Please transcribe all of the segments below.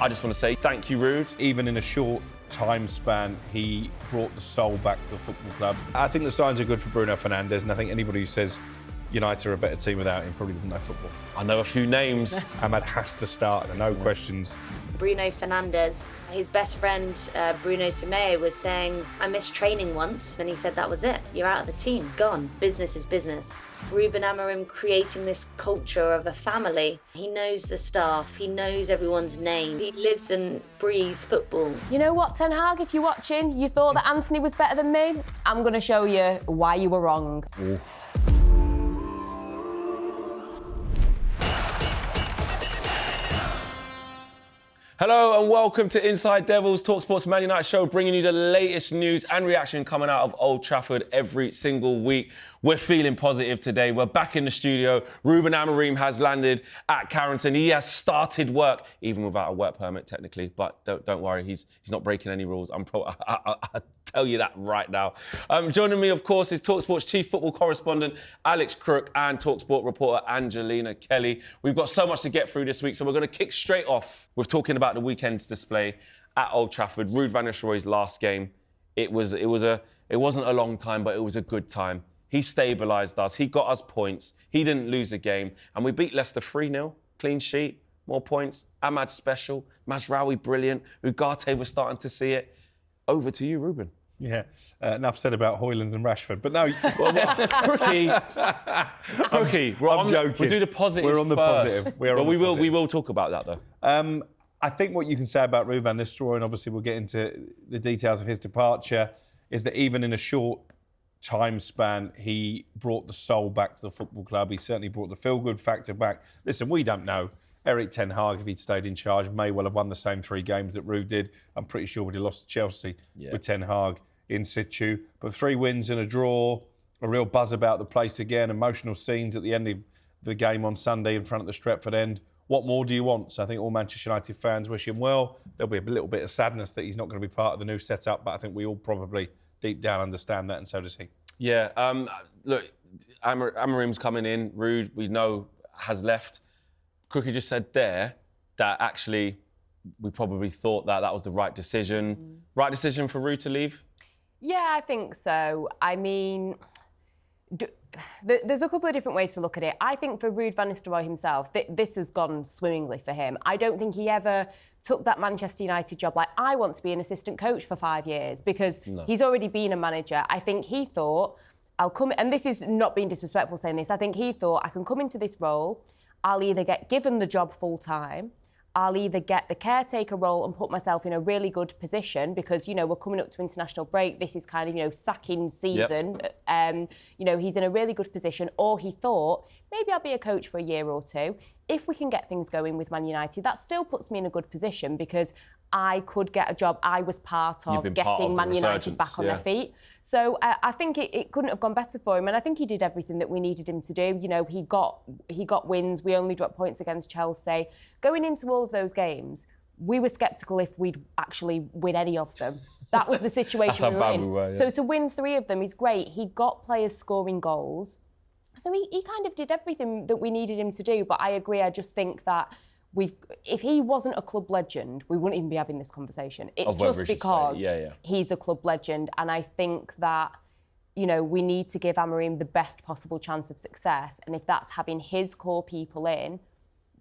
I just want to say thank you, Ruud. Even in a short time span, he brought the soul back to the football club. I think the signs are good for Bruno Fernandes, and I think anybody who says United are a better team without him probably doesn't know football. I know a few names. Ahmad has to start, no questions. Bruno Fernandes, his best friend Bruno Semedo was saying, I missed training once, and he said that was it. You're out of the team, gone. Business is business. Ruben Amorim creating this culture of a family. He knows the staff, he knows everyone's name. He lives and breathes football. You know what, Ten Hag, if you're watching, you thought that Anthony was better than me? I'm going to show you why you were wrong. Oof. Hello and welcome to Inside Devils, talkSPORT's Man United show, bringing you the latest news and reaction coming out of Old Trafford every single week. We're feeling positive today. We're back in the studio. Ruben Amorim has landed at Carrington. He has started work, even without a work permit technically. But don't worry, he's not breaking any rules. I'll tell you that right now. Joining me, of course, is talkSPORT's chief football correspondent, Alex Crook, and talkSPORT reporter, Angelina Kelly. We've got so much to get through this week, so we're going to kick straight off with talking about the weekend's display at Old Trafford. Ruud van Nistelrooy's last game. It wasn't a long time, but it was a good time. He stabilised us. He got us points. He didn't lose a game. And we beat Leicester 3-0. Clean sheet, more points. Ahmad special. Mazraoui brilliant. Ugarte was starting to see it. Over to you, Ruben. Yeah, enough said about Højlund and Rashford. But no, Crookie, I'm joking. We'll do the positives. We're on the first. positive. We will talk about that though. I think what you can say about Ruud van Nistelrooy, and obviously we'll get into the details of his departure, is that even in a short time span, he brought the soul back to the football club. He certainly brought the feel-good factor back. Listen, we don't know. Eric Ten Hag, if he'd stayed in charge, may well have won the same 3 games that Ruud did. I'm pretty sure we'd have lost to Chelsea with Ten Hag in situ. But 3 wins and a draw, a real buzz about the place again, emotional scenes at the end of the game on Sunday in front of the Stretford end. What more do you want? So I think all Manchester United fans wish him well. There'll be a little bit of sadness that he's not going to be part of the new setup, but I think we all probably deep down understand that, and so does he. Yeah, look, Amorim's coming in. Ruud, we know, has left. Crookie just said there that actually we probably thought that was the right decision. Right decision for Ruud to leave? Yeah, I think so. I mean, there's a couple of different ways to look at it. I think for Ruud van Nistelrooy himself, this has gone swimmingly for him. I don't think he ever took that Manchester United job like, I want to be an assistant coach for 5 years, because he's already been a manager. I think he thought, I'll come, and this is not being disrespectful saying this, I think he thought, I can come into this role, I'll either get given the job full time, I'll either get the caretaker role and put myself in a really good position because, you know, we're coming up to international break. This is kind of, you know, sacking season. Yep. You know, he's in a really good position. Or he thought, maybe I'll be a coach for a year or 2. If we can get things going with Man United, that still puts me in a good position because I could get a job. I was part of getting Man United back on their feet. So I think it couldn't have gone better for him. And I think he did everything that we needed him to do. You know, he got wins. We only dropped points against Chelsea. Going into all of those games, we were sceptical if we'd actually win any of them. That was the situation we were in. Yeah. So to win 3 of them is great. He got players scoring goals. So he kind of did everything that we needed him to do. But I agree, I just think that if he wasn't a club legend, we wouldn't even be having this conversation. It's just because he's a club legend. And I think that, you know, we need to give Amorim the best possible chance of success. And if that's having his core people in,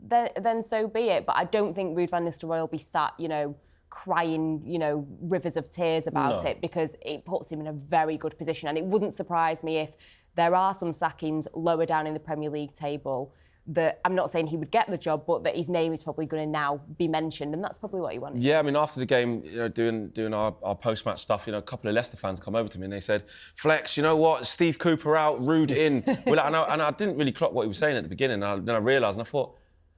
then so be it. But I don't think Ruud van Nistelrooy will be sat, you know, crying, you know, rivers of tears about it, because it puts him in a very good position. And it wouldn't surprise me if there are some sackings lower down in the Premier League table that I'm not saying he would get the job, but that his name is probably going to now be mentioned, and that's probably what he wanted. Yeah, I mean, after the game, you know, doing our post-match stuff, you know, a couple of Leicester fans come over to me and they said, "Flex, you know what? Steve Cooper out, Ruud in." And I didn't really clock what he was saying at the beginning. And then I realised, and I thought,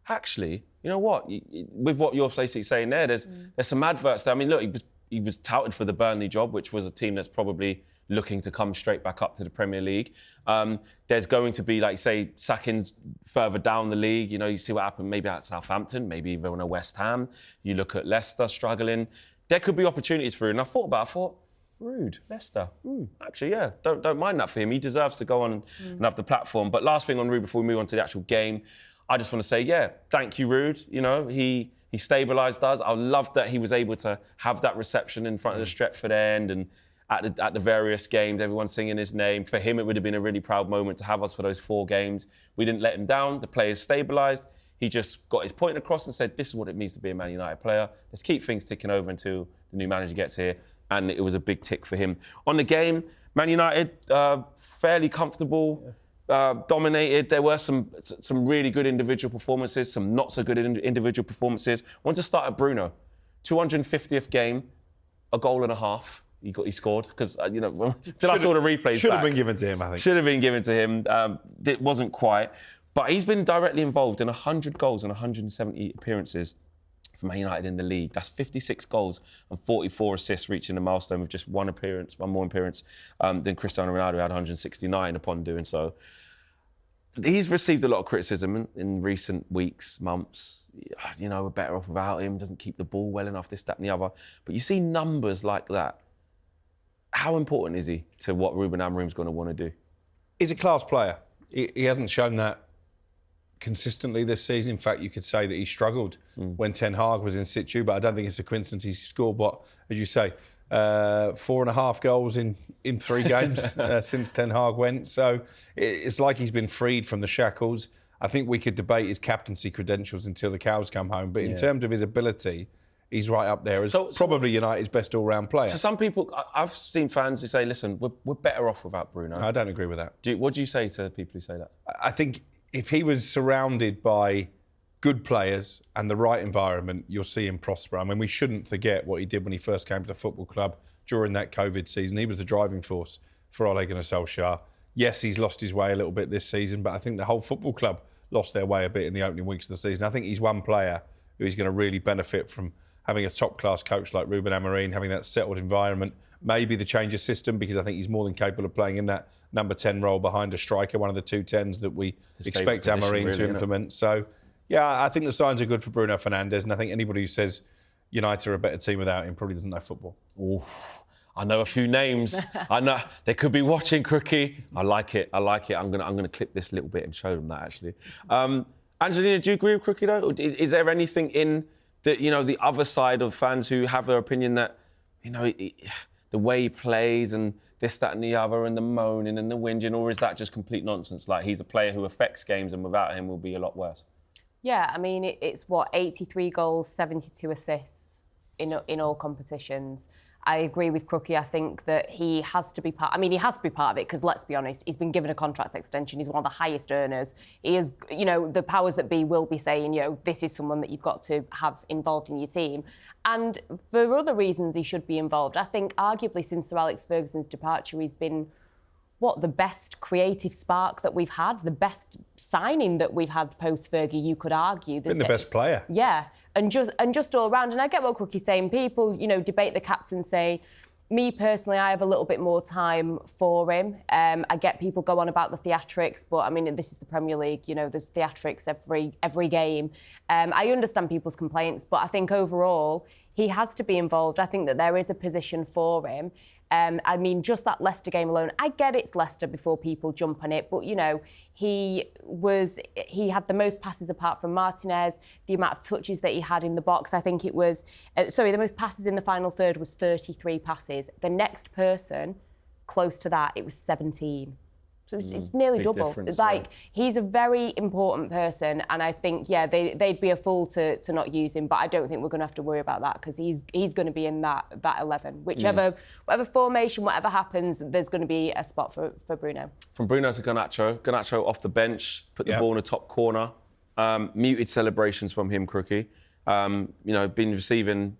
actually, you know what? With what you're basically saying there, there's some adverts there. I mean, look, he was touted for the Burnley job, which was a team that's probably looking to come straight back up to the Premier League. There's going to be, like, say, sackings further down the league. You know, you see what happened maybe at Southampton, maybe even at West Ham. You look at Leicester struggling. There could be opportunities for Ruud. And I thought, Ruud, Leicester. Actually, yeah, don't mind that for him. He deserves to go on and have the platform. But last thing on Ruud before we move on to the actual game, I just want to say, yeah, thank you, Ruud. You know, he stabilised us. I love that he was able to have that reception in front of the Stretford end and at the various games, everyone singing his name. For him, it would have been a really proud moment to have us for those 4 games. We didn't let him down. The players stabilised. He just got his point across and said, this is what it means to be a Man United player. Let's keep things ticking over until the new manager gets here. And it was a big tick for him. On the game, Man United, fairly comfortable, dominated. There were some really good individual performances, some not so good individual performances. I want to start at Bruno. 250th game, a goal and a half. He scored because, till I saw the replays Should have been given to him, I think. Should have been given to him. It wasn't quite. But he's been directly involved in 100 goals and 170 appearances for Man United in the league. That's 56 goals and 44 assists, reaching the milestone with just one more appearance than Cristiano Ronaldo, who had 169 upon doing so. He's received a lot of criticism in recent weeks, months. We're better off without him, doesn't keep the ball well enough, this, that and the other. But you see numbers like that. How important is he to what Ruben Amorim's going to want to do? He's a class player. He hasn't shown that consistently this season. In fact, you could say that he struggled when Ten Hag was in situ, but I don't think it's a coincidence he's scored, as you say, 4.5 goals in 3 games since Ten Hag went. So it's like he's been freed from the shackles. I think we could debate his captaincy credentials until the cows come home, but in terms of his ability, he's right up there as probably United's best all-round player. So some people, I've seen fans who say, listen, we're better off without Bruno. I don't agree with that. What do you say to people who say that? I think if he was surrounded by good players and the right environment, you'll see him prosper. I mean, we shouldn't forget what he did when he first came to the football club during that COVID season. He was the driving force for Ole Gunnar Solskjaer. Yes, he's lost his way a little bit this season, but I think the whole football club lost their way a bit in the opening weeks of the season. I think he's one player who is going to really benefit from having a top-class coach like Ruben Amorim, having that settled environment, maybe the change of system, because I think he's more than capable of playing in that number 10 role behind a striker, one of the 2 10s that we expect Amorim to implement. So, yeah, I think the signs are good for Bruno Fernandes, and I think anybody who says United are a better team without him probably doesn't know football. Oof. I know a few names. I know they could be watching Crookie. I like it. I'm gonna clip this little bit and show them that actually. Angelina, do you agree with Crookie though? Is there anything in the other side of fans who have their opinion that the way he plays and this, that and the other and the moaning and the whinging, or is that just complete nonsense? Like he's a player who affects games and without him will be a lot worse. Yeah, I mean, it's 83 goals, 72 assists in all competitions. I agree with Crookie. I think that he has to be part. I mean, he has to be part of it because, let's be honest, he's been given a contract extension. He's one of the highest earners. He is, the powers that be will be saying, this is someone that you've got to have involved in your team. And for other reasons, he should be involved. I think, arguably, since Sir Alex Ferguson's departure, he's been the best creative spark that we've had, the best signing that we've had post-Fergie, you could argue. Been the best player. Yeah, and just all round. And I get what Crookie's saying. People, debate the captain, say, me personally, I have a little bit more time for him. I get people go on about the theatrics, but I mean, this is the Premier League, there's theatrics every game. I understand people's complaints, but I think overall, he has to be involved. I think that there is a position for him. I mean, just that Leicester game alone, I get it's Leicester before people jump on it, but, he had the most passes apart from Martinez, the amount of touches that he had in the box. I think it was, the most passes in the final third was 33 passes. The next person close to that, it was 17. So it's nearly double. He's a very important person, and I think, they'd be a fool to not use him, but I don't think we're going to have to worry about that because he's going to be in that 11. Whatever formation, whatever happens, there's going to be a spot for Bruno. From Bruno to Garnacho off the bench, put the ball in the top corner. Muted celebrations from him, Crookie. Been receiving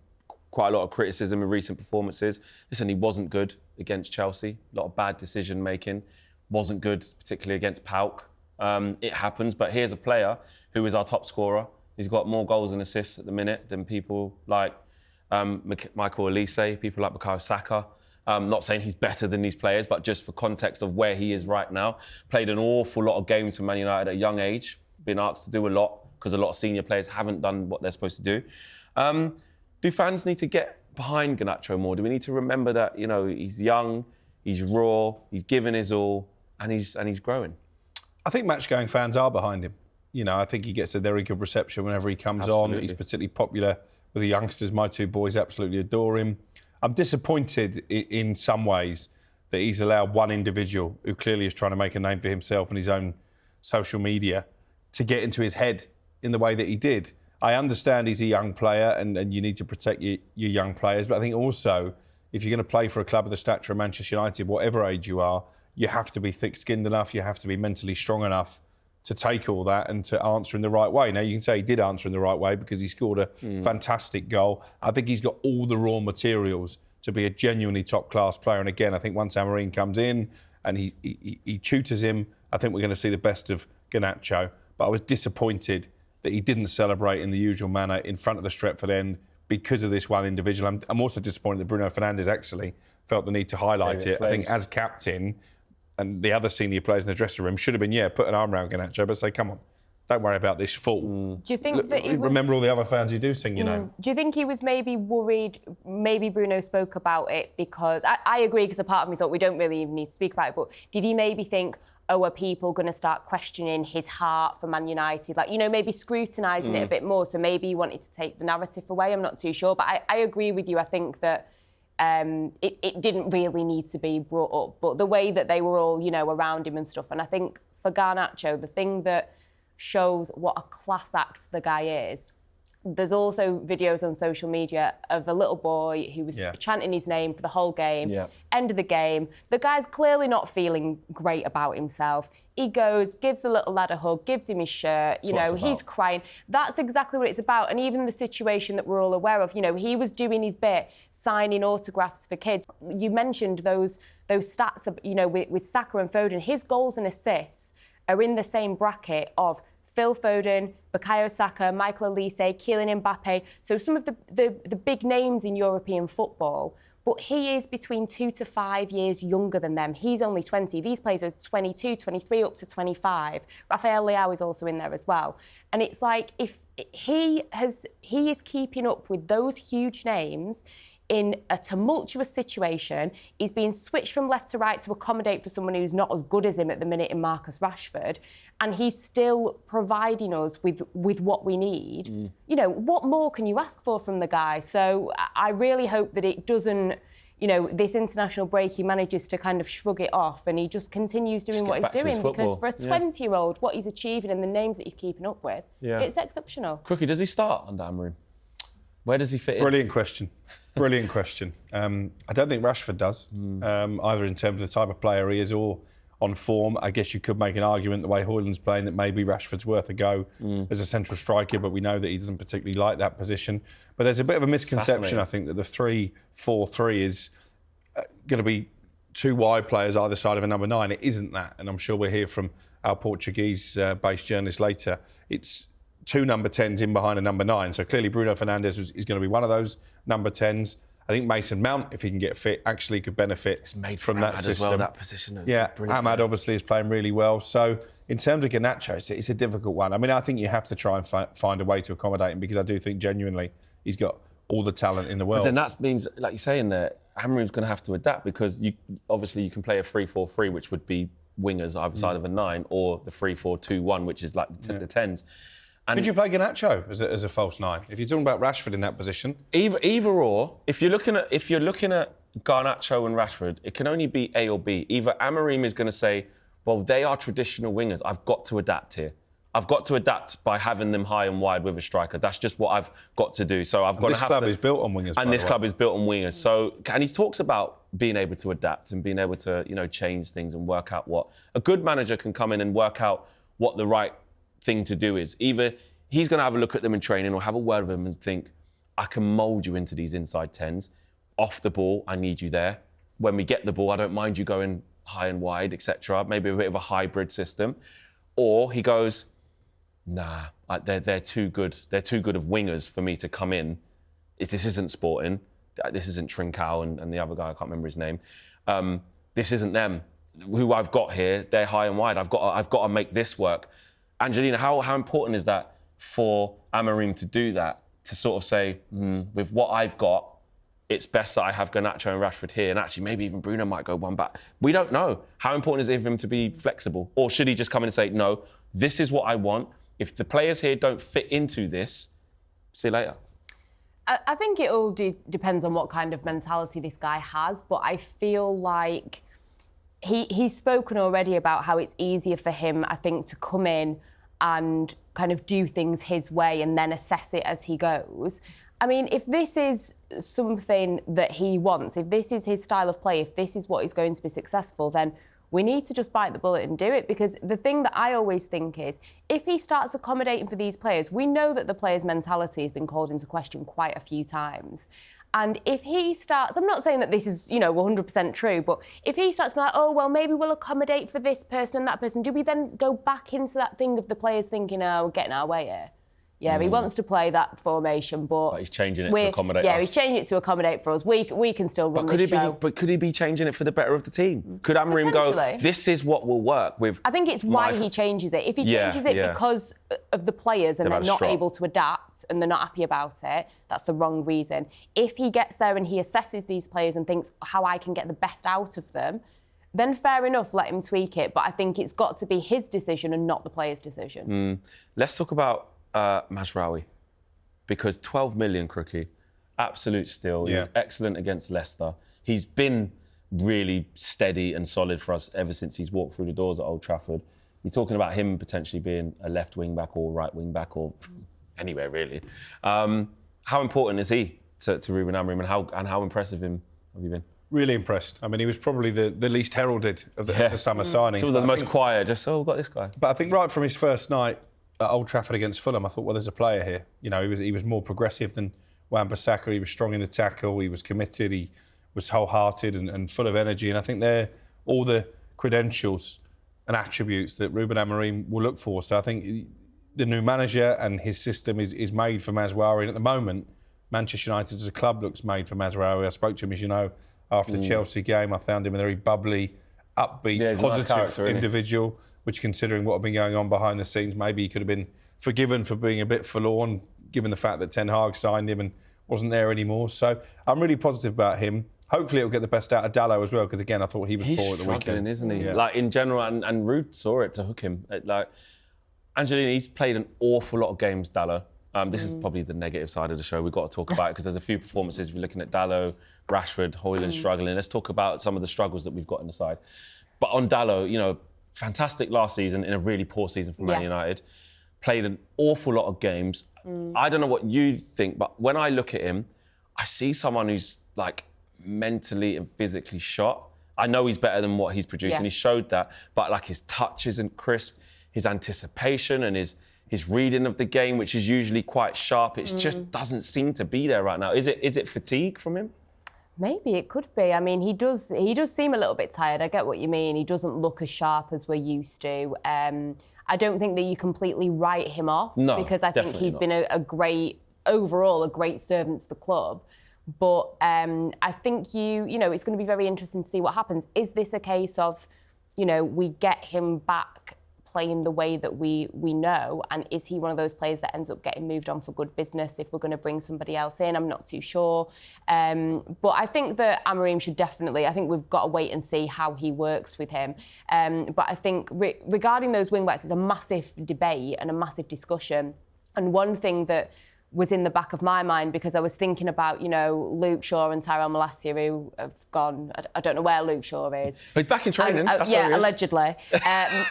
quite a lot of criticism in recent performances. Listen, he wasn't good against Chelsea. A lot of bad decision making. Wasn't good, particularly against Pauk. It happens, but here's a player who is our top scorer. He's got more goals and assists at the minute than people like Michael Olise, people like Bukayo Saka. Not saying he's better than these players, but just for context of where he is right now. Played an awful lot of games for Man United at a young age. Been asked to do a lot because a lot of senior players haven't done what they're supposed to do. Do fans need to get behind Garnacho more? Do we need to remember that, he's young, he's raw, he's given his all, and he's growing? I think match-going fans are behind him. I think he gets a very good reception whenever he comes on. He's particularly popular with the youngsters. My two boys absolutely adore him. I'm disappointed in some ways that he's allowed one individual who clearly is trying to make a name for himself and his own social media to get into his head in the way that he did. I understand he's a young player and you need to protect your young players, but I think also if you're going to play for a club of the stature of Manchester United, whatever age you are, you have to be thick-skinned enough, you have to be mentally strong enough to take all that and to answer in the right way. Now, you can say he did answer in the right way because he scored a fantastic goal. I think he's got all the raw materials to be a genuinely top-class player. And again, I think once Amorim comes in and he tutors him, I think we're going to see the best of Garnacho. But I was disappointed that he didn't celebrate in the usual manner in front of the Stretford end because of this one individual. I'm also disappointed that Bruno Fernandes actually felt the need to highlight it. I think as captain, and the other senior players in the dressing room should have been, put an arm around Garnacho, but say, come on, don't worry about this fool. Do you think that he remember all the other fans who do sing, Do you think he was maybe worried, maybe Bruno spoke about it because, I agree, because a part of me thought we don't really even need to speak about it, but did he maybe think, are people going to start questioning his heart for Man United? Like, maybe scrutinising it a bit more, so maybe he wanted to take the narrative away, I'm not too sure. But I agree with you, I think that it didn't really need to be brought up, but the way that they were all, around him and stuff. And I think for Garnacho, the thing that shows what a class act the guy is, there's also videos on social media of a little boy who was chanting his name for the whole game. End of the game. The guy's clearly not feeling great about himself. He goes, gives the little lad a hug, gives him his shirt, he's crying. That's exactly what it's about. And even the situation that we're all aware of, he was doing his bit, signing autographs for kids. You mentioned those stats, with Saka and Foden. His goals and assists are in the same bracket of Phil Foden, Bukayo Saka, Michael Olise, Kylian Mbappe. So some of the big names in European football. But he is between 2 to 5 years younger than them. He's only 20. These players are 22, 23, up to 25. Rafael Leao is also in there as well. And it's like, if he is keeping up with those huge names in a tumultuous situation. He's being switched from left to right to accommodate for someone who's not as good as him at the minute in Marcus Rashford. And he's still providing us with what we need. What more can you ask for from the guy? So I really hope that it doesn't, this international break, he manages to kind of shrug it off and he just continues doing what he's doing. Because for a 20-year-old, what he's achieving and the names that he's keeping up with, it's exceptional. Crookie, does he start under Amorim? Where does he fit in? Brilliant question. I don't think Rashford does, either in terms of the type of player he is or on form. I guess you could make an argument the way Højlund's playing that maybe Rashford's worth a go as a central striker, but we know that he doesn't particularly like that position. But there's a bit of a misconception, I think, that the 3-4-3 is going to be two wide players either side of a number 9. It isn't that, and I'm sure we'll hear from our Portuguese-based journalist later. It's two number 10s in behind a number 9. So clearly Bruno Fernandes is going to be one of those number 10s. I think Mason Mount, if he can get fit, actually could benefit from that system. As well, that position. Ahmad obviously is playing really well. So in terms of Garnacho, it's a difficult one. I mean, I think you have to try and find a way to accommodate him because I do think genuinely he's got all the talent in the world. But then that means, like you're saying there, Amorim's going to have to adapt because you can play a 3-4-3, which would be wingers either side of a 9, or the 3-4-2-1, which is like the 10s. And could you play Garnacho as a false 9? If you're talking about Rashford in that position, either or. If you're looking at Garnacho and Rashford, it can only be A or B. Either Amorim is going to say, well, they are traditional wingers. I've got to adapt here. I've got to adapt by having them high and wide with a striker. That's just what I've got to do. So I've got to have to. This club is built on wingers. And this club is built on wingers. So, and he talks about being able to adapt and being able to, change things and work out what a good manager can come in and work out what the right thing to do is. Either he's going to have a look at them in training or have a word with them and think, I can mould you into these inside 10s. Off the ball, I need you there. When we get the ball, I don't mind you going high and wide, etc. Maybe a bit of a hybrid system. Or he goes, nah, they're too good. They're too good of wingers for me to come in. This isn't Sporting. This isn't Trincao and the other guy, I can't remember his name. This isn't them. Who I've got here, they're high and wide. I've got to make this work. Angelina, how important is that for Amorim to do that? To sort of say, with what I've got, it's best that I have Garnacho and Rashford here, and actually maybe even Bruno might go one back. We don't know. How important is it for him to be flexible? Or should he just come in and say, no, this is what I want. if the players here don't fit into this, see you later. I think it all depends on what kind of mentality this guy has, but I feel like he's spoken already about how it's easier for him, I think, to come in and kind of do things his way and then assess it as he goes. I mean, if this is something that he wants, if this is his style of play, if this is what is going to be successful, then we need to just bite the bullet and do it, because the thing that I always think is, if he starts accommodating for these players, we know that the players' mentality has been called into question quite a few times. And if he starts, I'm not saying that this is, 100% true, but if he starts to be like, oh, well, maybe we'll accommodate for this person and that person, do we then go back into that thing of the players thinking, oh, we're getting our way here? Yeah, he wants to play that formation, but he's changing it to accommodate us. Yeah, he's changing it to accommodate for us. We can still run this show. But could he be changing it for the better of the team? Could Amorim go, this is what will work with... I think it's why he changes it. If he changes it because of the players and they're not able to adapt and they're not happy about it, that's the wrong reason. If he gets there and he assesses these players and thinks how I can get the best out of them, then fair enough, let him tweak it. But I think it's got to be his decision and not the players' decision. Let's talk about Mazraoui, because 12 million, Crookie, absolute steal. He was excellent against Leicester. He's been really steady and solid for us ever since he's walked through the doors at Old Trafford. You're talking about him potentially being a left wing back or right wing back or anywhere really. How important is he to Ruben Amorim, and how impressive have you been? Really impressed. I mean, he was probably the least heralded of the summer signings. Some of the most quiet, just, we've got this guy. But I think right from his first night at Old Trafford against Fulham, I thought, well, there's a player here. He was more progressive than Wan-Bissaka. He was strong in the tackle. He was committed. He was wholehearted and full of energy. And I think they're all the credentials and attributes that Ruben Amorim will look for. So I think the new manager and his system is made for Mazraoui. And at the moment, Manchester United as a club looks made for Mazraoui. I spoke to him, as you know, after the Chelsea game. I found him a very bubbly, upbeat, positive individual, which, considering what had been going on behind the scenes, maybe he could have been forgiven for being a bit forlorn, given the fact that Ten Hag signed him and wasn't there anymore. So I'm really positive about him. Hopefully it'll get the best out of Dalot as well, because, again, I thought he was poor at the weekend. He's struggling, isn't he? Yeah. Like, in general, and Ruud saw it to hook him. Like, Angelina, he's played an awful lot of games, Dalot. This is probably the negative side of the show. We've got to talk about it, because there's a few performances. We're looking at Dalot, Rashford, Højlund struggling. Let's talk about some of the struggles that we've got in the side. But on Dalot, fantastic last season in a really poor season for Man United. Played an awful lot of games. I don't know what you think, but when I look at him, I see someone who's like mentally and physically shot. I know he's better than what he's producing. He showed that, but like his touch isn't crisp, his anticipation and his reading of the game, which is usually quite sharp, it just doesn't seem to be there right now. Is it fatigue from him? Maybe it could be. I mean, he does seem a little bit tired. I get what you mean. He doesn't look as sharp as we're used to. I don't think that you completely write him off, because I think he's been a great servant to the club. But I think it's going to be very interesting to see what happens. Is this a case of, we get him back playing the way that we know, and is he one of those players that ends up getting moved on for good business if we're going to bring somebody else in? I'm not too sure. But I think that Amorim should definitely, I think we've got to wait and see how he works with him. But I think regarding those wing-backs, it's a massive debate and a massive discussion. And one thing that was in the back of my mind, because I was thinking about, Luke Shaw and Tyrell Malacia, who have gone. I don't know where Luke Shaw is. He's back in training. That's where he is. Allegedly.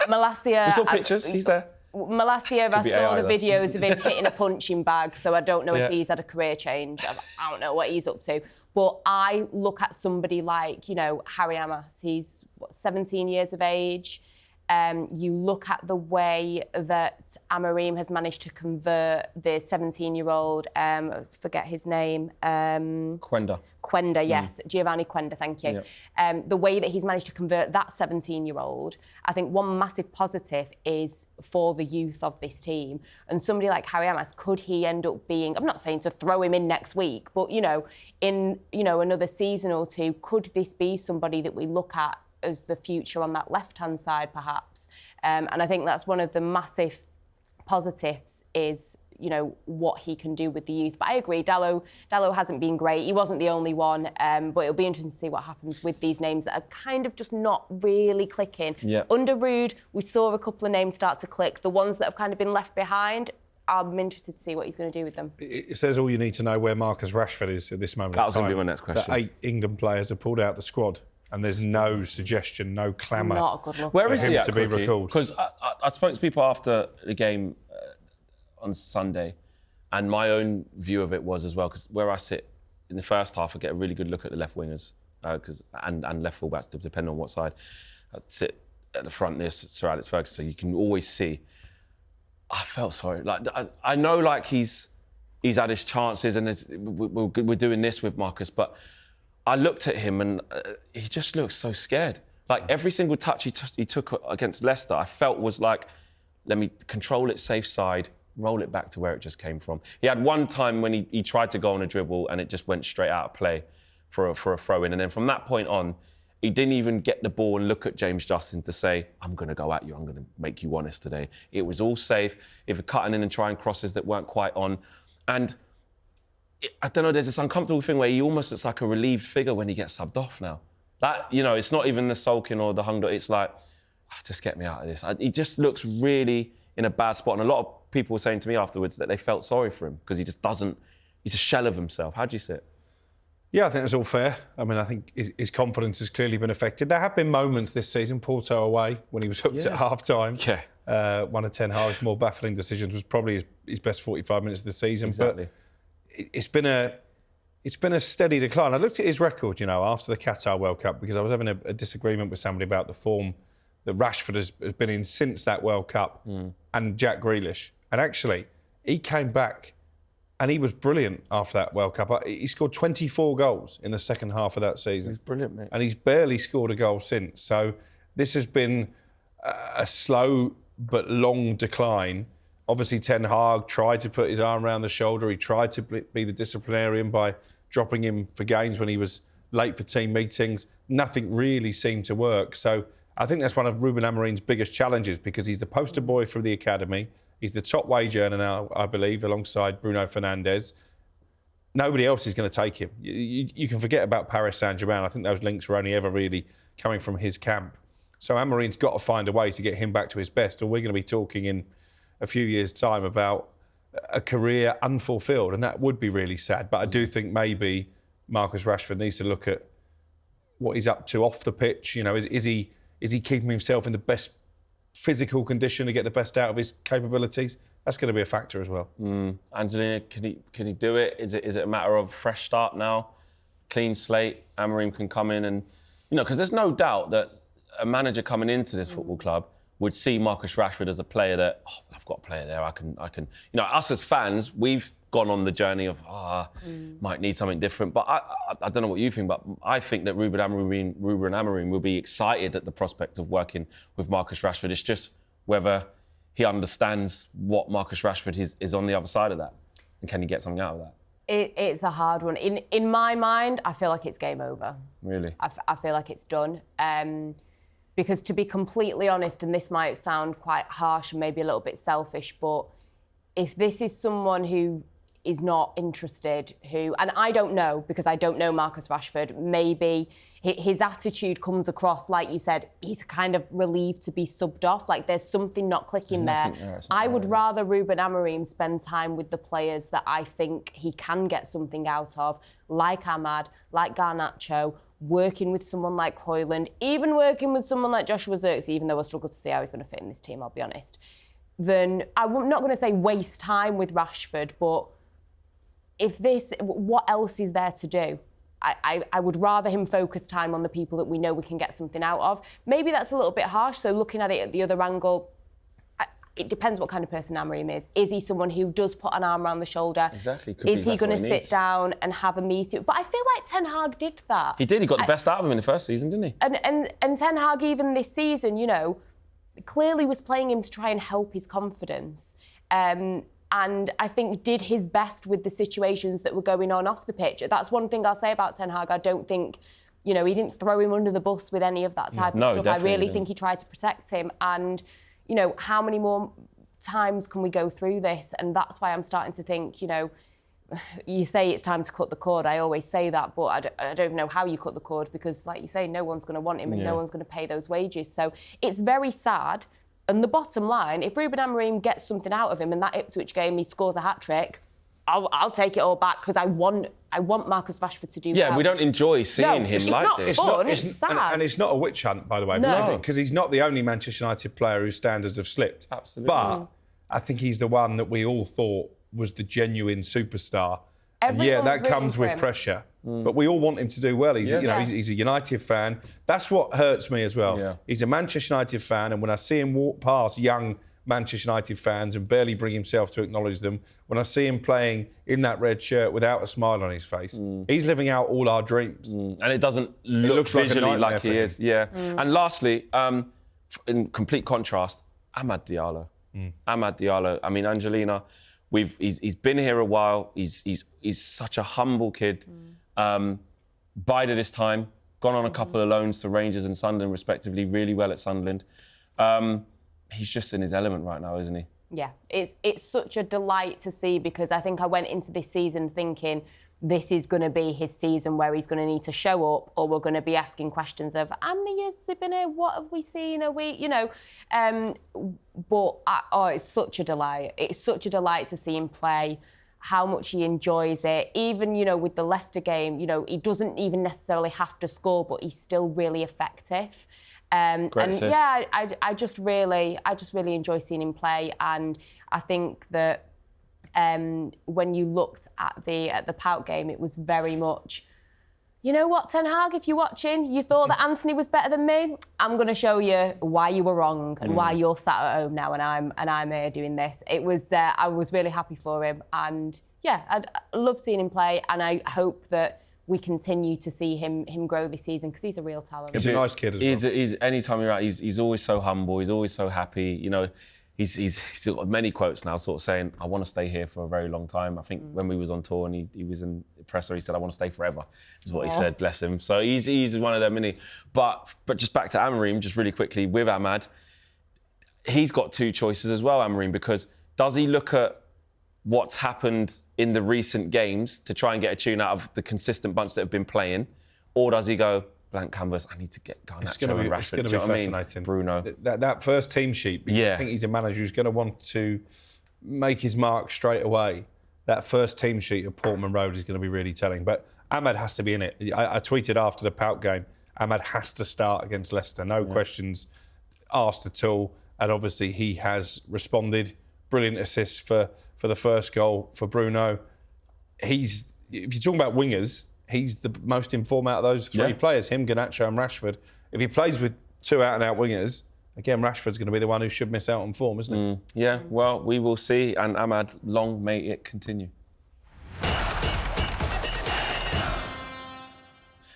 Malacia. We saw pictures. He's there. Malacia, I saw the videos of him hitting a punching bag, so I don't know if he's had a career change. I don't know what he's up to. But I look at somebody like, Harry Amas. He's 17 years of age. You look at the way that Amorim has managed to convert the 17-year-old, forget his name. Quenda, yes. Giovanni Quenda, thank you. Yep. The way that he's managed to convert that 17-year-old, I think one massive positive is for the youth of this team. And somebody like Harry Amas, could he end up being, I'm not saying to throw him in next week, but, in, another season or two, could this be somebody that we look at as the future on that left-hand side, perhaps? And I think that's one of the massive positives is, what he can do with the youth. But I agree, Dalot hasn't been great. He wasn't the only one, but it'll be interesting to see what happens with these names that are kind of just not really clicking. Yeah. Under Ruud, we saw a couple of names start to click. The ones that have kind of been left behind, I'm interested to see what he's going to do with them. It says all you need to know where Marcus Rashford is at this moment. That was going to be my next question. The 8 England players have pulled out the squad, and there's no suggestion, no clamour. Not a good look. Where is he at, to be recalled? Because I spoke to people after the game on Sunday, and my own view of it was as well, because where I sit in the first half, I get a really good look at the left wingers and left fullbacks, depending on what side. I sit at the front near Sir Alex Ferguson, so you can always see. I felt sorry. Like I know, like he's had his chances, and we're doing this with Marcus, but I looked at him and he just looks so scared. Like every single touch he took against Leicester, I felt was like, let me control it safe side, roll it back to where it just came from. He had one time when he tried to go on a dribble and it just went straight out of play for a throw-in. And then from that point on, he didn't even get the ball and look at James Justin to say, I'm going to go at you, I'm going to make you honest today. It was all safe. If you're cutting in and trying crosses that weren't quite on. And I don't know, there's this uncomfortable thing where he almost looks like a relieved figure when he gets subbed off now. That, it's not even the sulking or the hunger. It's like, just get me out of this. He just looks really in a bad spot. And a lot of people were saying to me afterwards that they felt sorry for him because he just doesn't, he's a shell of himself. How do you see it? Yeah, I think that's all fair. I mean, I think his confidence has clearly been affected. There have been moments this season, Porto away, when he was hooked at half-time. Yeah. One of Ten Hag's more baffling decisions was probably his best 45 minutes of the season. Exactly. But it's been a steady decline. I looked at his record, after the Qatar World Cup, because I was having a disagreement with somebody about the form that Rashford has been in since that World Cup, and Jack Grealish. And actually, he came back and he was brilliant after that World Cup. He scored 24 goals in the second half of that season. He's brilliant, mate. And he's barely scored a goal since. So this has been a slow but long decline. Obviously, Ten Hag tried to put his arm around the shoulder. He tried to be the disciplinarian by dropping him for games when he was late for team meetings. Nothing really seemed to work. So I think that's one of Ruben Amorim's biggest challenges, because he's the poster boy for the academy. He's the top wage earner now, I believe, alongside Bruno Fernandes. Nobody else is going to take him. You can forget about Paris Saint-Germain. I think those links were only ever really coming from his camp. So Amorim's got to find a way to get him back to his best, or we're going to be talking in a few years' time about a career unfulfilled, and that would be really sad. But I do think maybe Marcus Rashford needs to look at what he's up to off the pitch. Is he keeping himself in the best physical condition to get the best out of his capabilities? That's going to be a factor as well. Angelina, can he do it? Is it a matter of fresh start now, clean slate? Amorim can come in and, because there's no doubt that a manager coming into this football club would see Marcus Rashford as a player that, I've got a player there, I can. Us as fans, we've gone on the journey of, might need something different. But I don't know what you think, but I think that Ruben Amorim will be excited at the prospect of working with Marcus Rashford. It's just whether he understands what Marcus Rashford is on the other side of that, and can he get something out of that? It's a hard one. In my mind, I feel like it's game over. Really? I feel like it's done. Because to be completely honest, and this might sound quite harsh and maybe a little bit selfish, but if this is someone who is not interested, and I don't know, because I don't know Marcus Rashford, maybe his attitude comes across, like you said, he's kind of relieved to be subbed off, like there's something not clicking there. I would rather Ruben Amorim spend time with the players that I think he can get something out of, like Ahmad, like Garnacho, working with someone like Højlund, even working with someone like Joshua Zirkzee, even though I struggle to see how he's going to fit in this team, I'll be honest. Then I'm not going to say waste time with Rashford, but what else is there to do? I would rather him focus time on the people that we know we can get something out of. Maybe that's a little bit harsh, so looking at it at the other angle, it depends what kind of person Amorim is. Is he someone who does put an arm around the shoulder? Exactly. Is he going to sit down and have a meeting? But I feel like Ten Hag did that. He did. He got the best out of him in the first season, didn't he? And Ten Hag, even this season, clearly was playing him to try and help his confidence. And I think did his best with the situations that were going on off the pitch. That's one thing I'll say about Ten Hag. I don't think, he didn't throw him under the bus with any of that type of stuff. I really think he tried to protect him. And, how many more times can we go through this? And that's why I'm starting to think, you say it's time to cut the cord. I always say that, but I don't know how you cut the cord because, like you say, no one's going to want him and no one's going to pay those wages. So it's very sad. And the bottom line, if Ruben Amorim gets something out of him in that Ipswich game, he scores a hat-trick, I'll take it all back because I want Marcus Rashford to do well. Yeah, we don't enjoy seeing him like this. It's not fun, it's sad. And it's not a witch hunt, by the way, No. because he's not the only Manchester United player whose standards have slipped. Absolutely. But I think he's the one that we all thought was the genuine superstar. Everyone's that comes rooting with for him. pressure. But we all want him to do well. He's a United fan. That's what hurts me as well. Yeah. He's a Manchester United fan, and when I see him walk past young Manchester United fans and barely bring himself to acknowledge them, when I see him playing in that red shirt without a smile on his face, he's living out all our dreams. And it doesn't look visually like he is. Yeah. And lastly, in complete contrast, Amad Diallo. Amad Diallo. I mean, Angelina, he's been here a while. He's such a humble kid. Bided his time, gone on a couple of loans to Rangers and Sunderland, respectively, really well at Sunderland. He's just in his element right now, isn't he? Yeah, it's such a delight to see because I think I went into this season thinking this is going to be his season where he's going to need to show up or we're going to be asking questions of how many years has he been here? What have we seen? It's such a delight. It's such a delight to see him play, how much he enjoys it. Even, with the Leicester game, he doesn't even necessarily have to score, but he's still really effective. I just really enjoy seeing him play, and I think that when you looked at the Pout game, it was very much, you know what, Ten Hag, if you're watching, you thought that Anthony was better than me. I'm going to show you why you were wrong and why you're sat at home now and I'm here doing this. It was I was really happy for him, and I love seeing him play, and I hope that we continue to see him grow this season because he's a real talent. He's a nice kid as well. He's anytime you're out, he's always so humble. He's always so happy. He's got many quotes now, sort of saying, "I want to stay here for a very long time." I think when we was on tour and he was in the presser, he said, "I want to stay forever." Is what he said. Bless him. So he's one of them, isn't he? But just back to Amorim, just really quickly with Amad, he's got two choices as well, Amorim, because does he look at what's happened in the recent games to try and get a tune out of the consistent bunch that have been playing, or does he go blank canvas? I need to get Garnacho and Rashford. It's going to be fascinating. Bruno. That first team sheet. I think he's a manager who's going to want to make his mark straight away. That first team sheet of Portman Road is going to be really telling. But Amad has to be in it. I tweeted after the Pout game, Amad has to start against Leicester. No questions asked at all. And obviously he has responded. Brilliant assist for the first goal for Bruno. If you're talking about wingers, he's the most informed out of those three players, him, Garnacho and Rashford. If he plays with two out-and-out wingers, again, Rashford's going to be the one who should miss out on form, isn't he? Yeah, well, we will see. And Amad, long may it continue.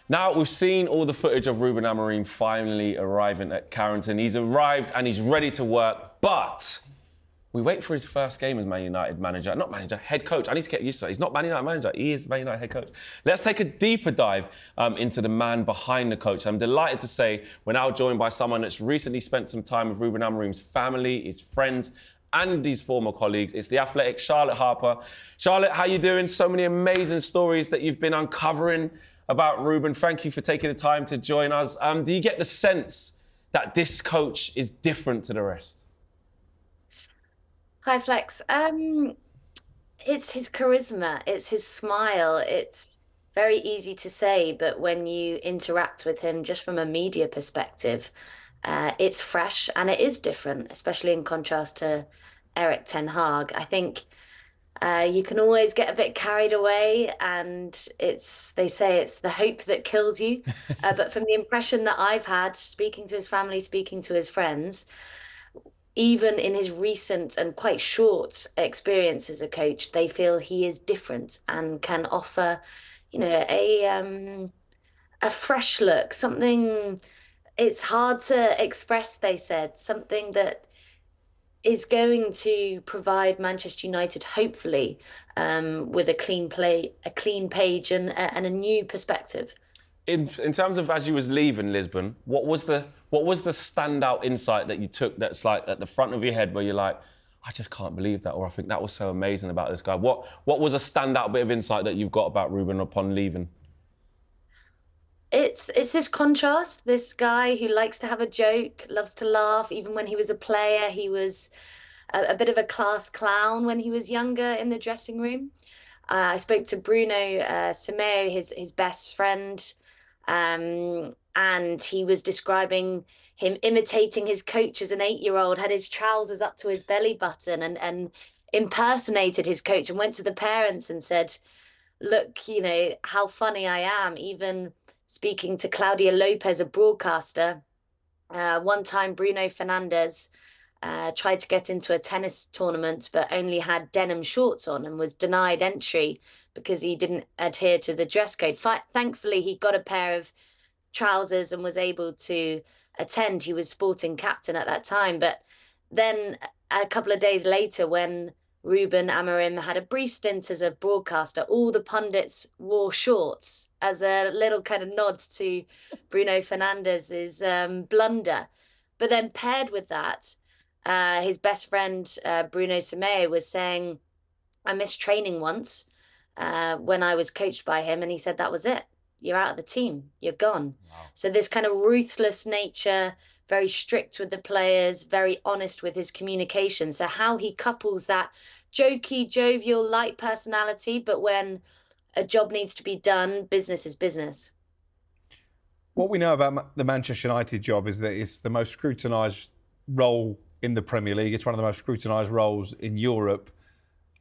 Now, we've seen all the footage of Ruben Amorim finally arriving at Carrington. He's arrived and he's ready to work, but we wait for his first game as Man United head coach. I need to get used to it. He's not Man United manager, he is Man United head coach. Let's take a deeper dive into the man behind the coach. I'm delighted to say we're now joined by someone that's recently spent some time with Ruben Amorim's family, his friends, and his former colleagues. It's the Athletic, Charlotte Harpur. Charlotte, how you doing? So many amazing stories that you've been uncovering about Ruben. Thank you for taking the time to join us. Do you get the sense that this coach is different to the rest? Hi, Flex. It's his charisma, it's his smile. It's very easy to say, but when you interact with him just from a media perspective, it's fresh and it is different, especially in contrast to Erik ten Hag. I think you can always get a bit carried away, and they say it's the hope that kills you. But from the impression that I've had, speaking to his family, speaking to his friends, even in his recent and quite short experience as a coach, they feel he is different and can offer, a fresh look, something it's hard to express, they said, something that is going to provide Manchester United, hopefully, with a clean page and a new perspective. In terms of as you was leaving Lisbon, what was the standout insight that you took that's like at the front of your head where you're like, I just can't believe that, or I think that was so amazing about this guy. What was a standout bit of insight that you've got about Ruben upon leaving? It's this contrast. This guy who likes to have a joke, loves to laugh. Even when he was a player, he was a bit of a class clown when he was younger in the dressing room. I spoke to Bruno Simeo, his best friend, and he was describing him imitating his coach as an 8-year-old, had his trousers up to his belly button and impersonated his coach and went to the parents and said, look, you know, how funny I am. Even speaking to Claudia Lopez, a broadcaster, one time Bruno Fernandes tried to get into a tennis tournament but only had denim shorts on and was denied entry because he didn't adhere to the dress code. Thankfully, he got a pair of trousers and was able to attend. He was sporting captain at that time. But then a couple of days later, when Ruben Amorim had a brief stint as a broadcaster, all the pundits wore shorts as a little kind of nod to Bruno Fernandes's blunder. But then paired with that, his best friend, Bruno Simeo, was saying, I missed training once when I was coached by him. And he said, that was it. You're out of the team. You're gone. Wow. So this kind of ruthless nature, very strict with the players, very honest with his communication. So how he couples that jokey, jovial, light personality, but when a job needs to be done, business is business. What we know about the Manchester United job is that it's the most scrutinised role in the Premier League. It's one of the most scrutinised roles in Europe.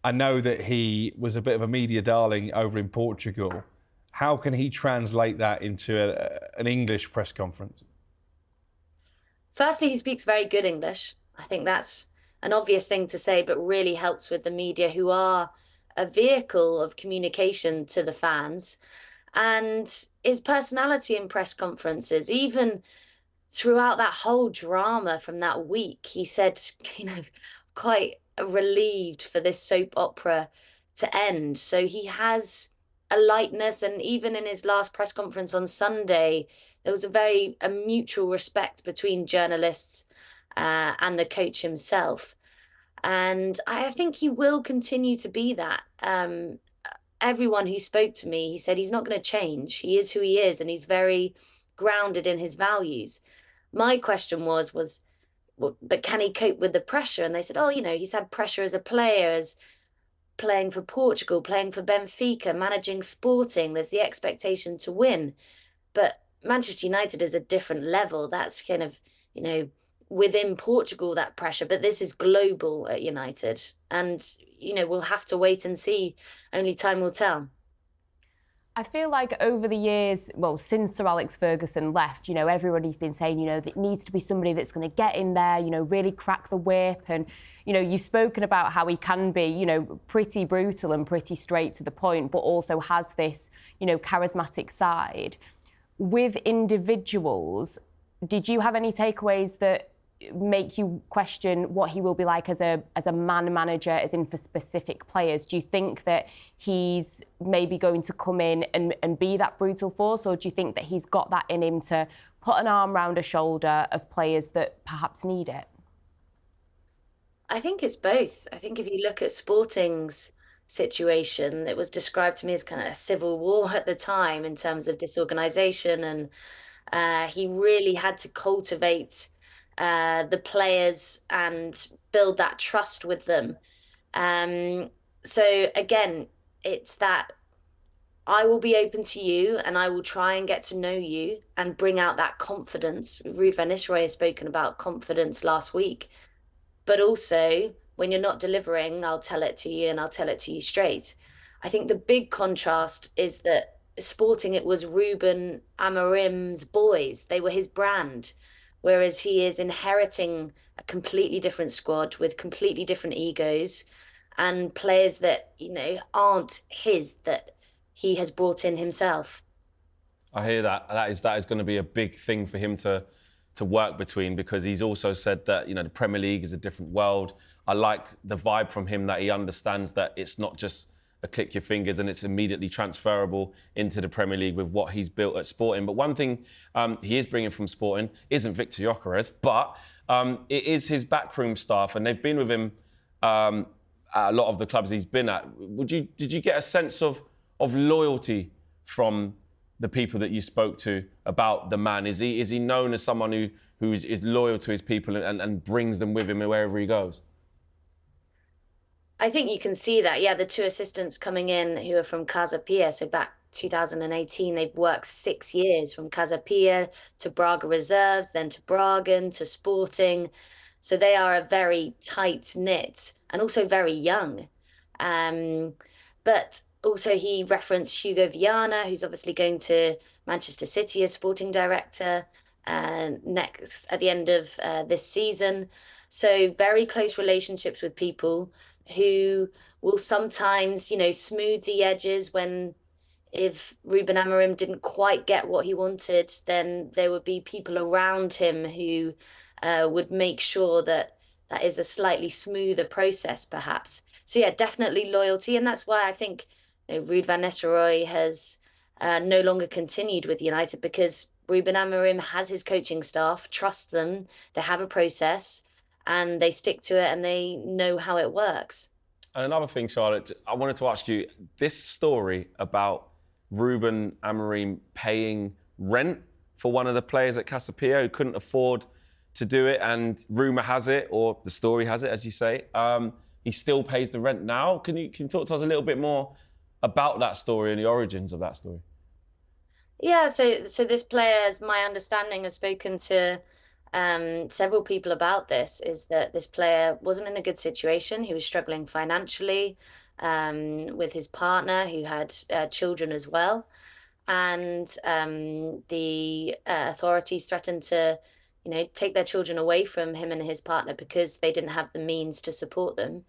I know that he was a bit of a media darling over in Portugal. How can he translate that into an English press conference? Firstly, he speaks very good English. I think that's an obvious thing to say, but really helps with the media, who are a vehicle of communication to the fans. And his personality in press conferences, even throughout that whole drama from that week, he said, you know, quite relieved for this soap opera to end. So he has a lightness, and even in his last press conference on Sunday, there was a mutual respect between journalists and the coach himself. And I think he will continue to be that. Everyone who spoke to me, he said he's not going to change. He is who he is, and he's very grounded in his values. My question was, but can he cope with the pressure? And they said, oh, you know, he's had pressure as a player, as playing for Portugal, playing for Benfica, managing Sporting. There's the expectation to win. But Manchester United is a different level. That's kind of, you know, within Portugal, that pressure. But this is global at United. And, you know, we'll have to wait and see. Only time will tell. I feel like over the years, well, since Sir Alex Ferguson left, you know, everybody's been saying, you know, that it needs to be somebody that's going to get in there, you know, really crack the whip. And, you know, you've spoken about how he can be, you know, pretty brutal and pretty straight to the point, but also has this, you know, charismatic side. With individuals, did you have any takeaways that make you question what he will be like as a man manager, as in for specific players? Do you think that he's maybe going to come in and be that brutal force, or do you think that he's got that in him to put an arm around a shoulder of players that perhaps need it? I think it's both. I think if you look at Sporting's situation, it was described to me as kind of a civil war at the time in terms of disorganisation, and he really had to cultivate the players and build that trust with them. So again, it's that I will be open to you and I will try and get to know you and bring out that confidence. Ruud van Nistelrooy has spoken about confidence last week, but also when you're not delivering, I'll tell it to you and I'll tell it to you straight. I think the big contrast is that Sporting, it was Ruben Amorim's boys. They were his brand. Whereas he is inheriting a completely different squad with completely different egos and players that, you know, aren't his, that he has brought in himself. I hear that. That is going to be a big thing for him to work between, because he's also said that, you know, the Premier League is a different world. I like the vibe from him that he understands that it's not just a click your fingers and it's immediately transferable into the Premier League with what he's built at Sporting. But one thing he is bringing from Sporting isn't Victor Gyökeres, but it is his backroom staff, and they've been with him at a lot of the clubs he's been at. Did you get a sense of loyalty from the people that you spoke to about the man? Is he known as someone who is loyal to his people and brings them with him wherever he goes? I think you can see that. Yeah, the two assistants coming in who are from Casa Pia, so back 2018, they've worked 6 years from Casa Pia to Braga Reserves, then to Bragan, to Sporting. So they are a very tight-knit and also very young. But also he referenced Hugo Viana, who's obviously going to Manchester City as sporting director next at the end of this season. So very close relationships with people who will sometimes, smooth the edges if Ruben Amorim didn't quite get what he wanted, then there would be people around him who would make sure that is a slightly smoother process, perhaps. So yeah, definitely loyalty, and that's why I think Ruud van Nistelrooy has no longer continued with United, because Ruben Amorim has his coaching staff, trusts them, they have a process, and they stick to it, and they know how it works. And another thing, Charlotte, I wanted to ask you, this story about Ruben Amorim paying rent for one of the players at Casa Pia who couldn't afford to do it, and rumour has it, or the story has it, as you say, he still pays the rent now. Can you talk to us a little bit more about that story and the origins of that story? Yeah, so this player, as my understanding, has spoken to several people about this, is that this player wasn't in a good situation. He was struggling financially with his partner, who had children as well. And the authorities threatened to, take their children away from him and his partner because they didn't have the means to support them.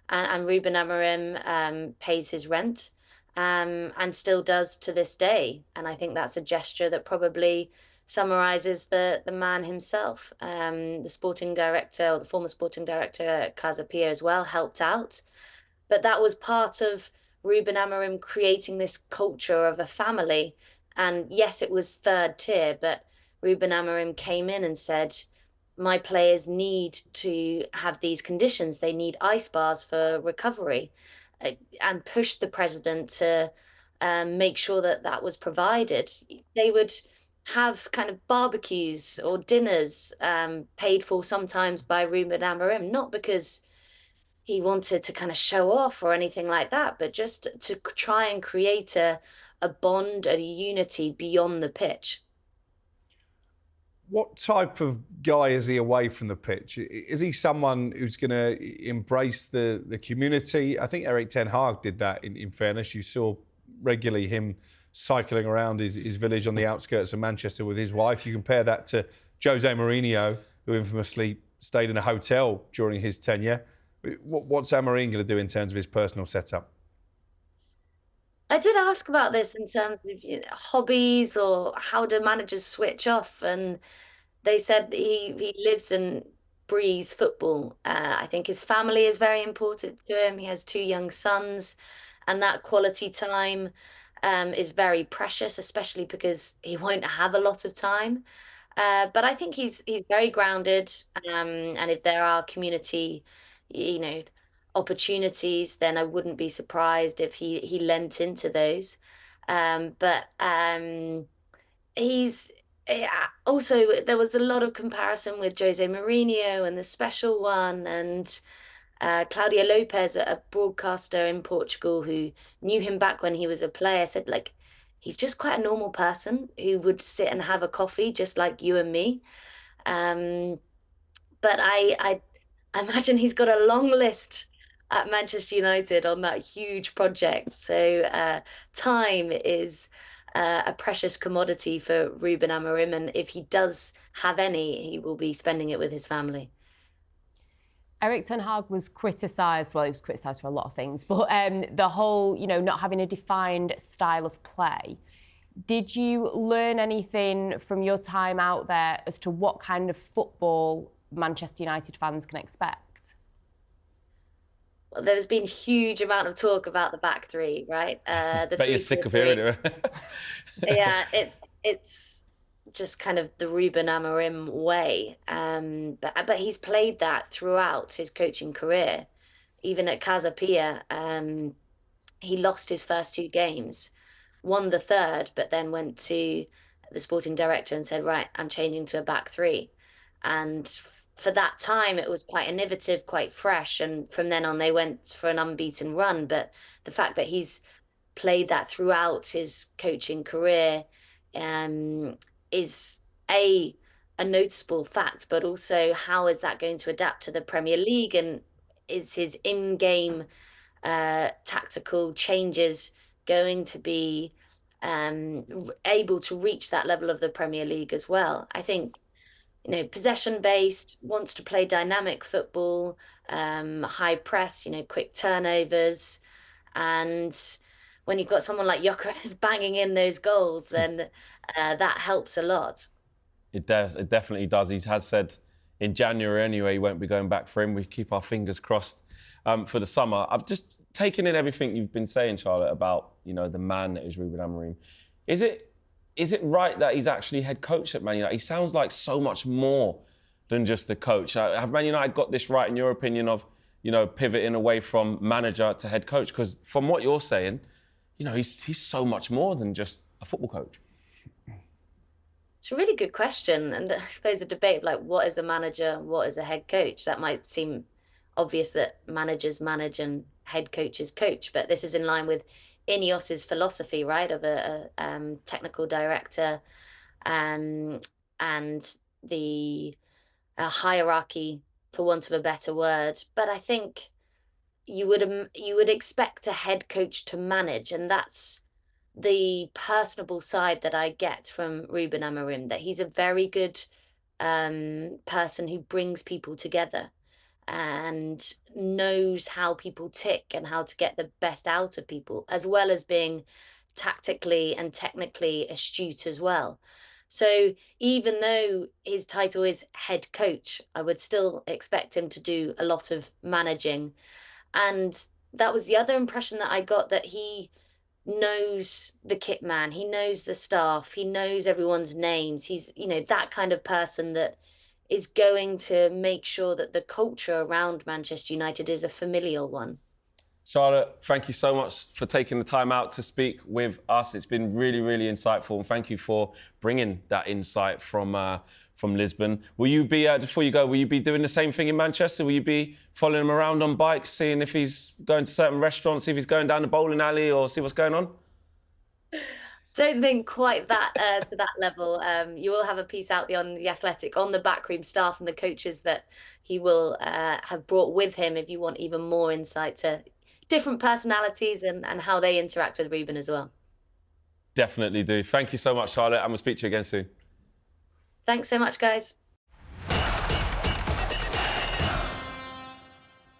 And Ruben Amorim pays his rent and still does to this day. And I think that's a gesture that probably summarizes the man himself. The sporting director, or the former sporting director at Casa Pia as well, helped out. But that was part of Ruben Amorim creating this culture of a family. And yes, it was third tier, but Ruben Amorim came in and said, my players need to have these conditions. They need ice bars for recovery, and pushed the president to make sure that was provided. They would have kind of barbecues or dinners paid for sometimes by Ruben Amorim, not because he wanted to kind of show off or anything like that, but just to try and create a bond, a unity beyond the pitch. What type of guy is he away from the pitch? Is he someone who's going to embrace the community? I think Erik ten Hag did that, in fairness. You saw regularly him cycling around his village on the outskirts of Manchester with his wife. You compare that to Jose Mourinho, who infamously stayed in a hotel during his tenure. What's Amorim going to do in terms of his personal setup? I did ask about this in terms of hobbies, or how do managers switch off, and they said he lives and breathes football. I think his family is very important to him. He has 2 young sons, and that quality time is very precious, especially because he won't have a lot of time. But I think he's very grounded, and if there are community, opportunities, then I wouldn't be surprised if he lent into those. But he's also, there was a lot of comparison with Jose Mourinho and the special one, and Claudia Lopez, a broadcaster in Portugal who knew him back when he was a player, said, he's just quite a normal person who would sit and have a coffee just like you and me. But I imagine he's got a long list at Manchester United on that huge project. So time is a precious commodity for Ruben Amorim, and if he does have any, he will be spending it with his family. Erik ten Hag was criticised, well, he was criticised for a lot of things, but the whole, not having a defined style of play. Did you learn anything from your time out there as to what kind of football Manchester United fans can expect? Well, there's been a huge amount of talk about the back three, right? Bet you're sick of hearing it. Yeah, it's just kind of the Ruben Amorim way. But he's played that throughout his coaching career. even at Casa Pia, he lost his first 2 games, won the third, but then went to the sporting director and said, right, I'm changing to a back three. And for that time, it was quite innovative, quite fresh. And from then on, they went for an unbeaten run. But the fact that he's played that throughout his coaching career is a noticeable fact, but also how is that going to adapt to the Premier League, and is his in-game tactical changes going to be able to reach that level of the Premier League as well? I think, possession-based, wants to play dynamic football, high press, quick turnovers, and when you've got someone like Gyökeres banging in those goals, then that helps a lot. It does. It definitely does. He has said in January anyway, he won't be going back for him. We keep our fingers crossed for the summer. I've just taken in everything you've been saying, Charlotte, about, the man that is Ruben Amorim. Is it right that he's actually head coach at Man United? He sounds like so much more than just the coach. Have Man United got this right, in your opinion, of, pivoting away from manager to head coach? Because from what you're saying, he's so much more than just a football coach. It's a really good question. And I suppose a debate of what is a manager, what is a head coach? That might seem obvious that managers manage and head coaches coach, but this is in line with Ineos's philosophy, right, of a technical director and the hierarchy, for want of a better word. But I think you would expect a head coach to manage, and that's the personable side that I get from Ruben Amorim, that he's a very good person who brings people together and knows how people tick and how to get the best out of people, as well as being tactically and technically astute as well. So even though his title is head coach, I would still expect him to do a lot of managing. And that was the other impression that I got, that he knows the kit man, he knows the staff, he knows everyone's names. He's, that kind of person that is going to make sure that the culture around Manchester United is a familial one. Charlotte, thank you so much for taking the time out to speak with us. It's been really, really insightful, and thank you for bringing that insight from Lisbon. Will you be, before you go, will you be doing the same thing in Manchester? Will you be following him around on bikes, seeing if he's going to certain restaurants, see if he's going down the bowling alley, or see what's going on? Don't think quite that to that level. You will have a piece out on The Athletic on the backroom staff and the coaches that he will have brought with him, if you want even more insight to different personalities and how they interact with Ruben as well. Definitely do. Thank you so much, Charlotte, and we'll speak to you again soon. Thanks so much, guys.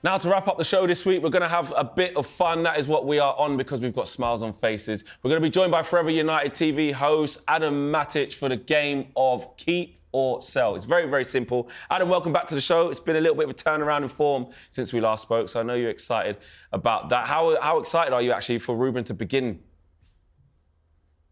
Now, to wrap up the show this week, we're going to have a bit of fun. That is what we are on, because we've got smiles on faces. We're going to be joined by Forever United TV host Adam Matic for the game of Keep or Sell. It's very, very simple. Adam, welcome back to the show. It's been a little bit of a turnaround in form since we last spoke, so I know you're excited about that. How excited are you actually for Ruben to begin?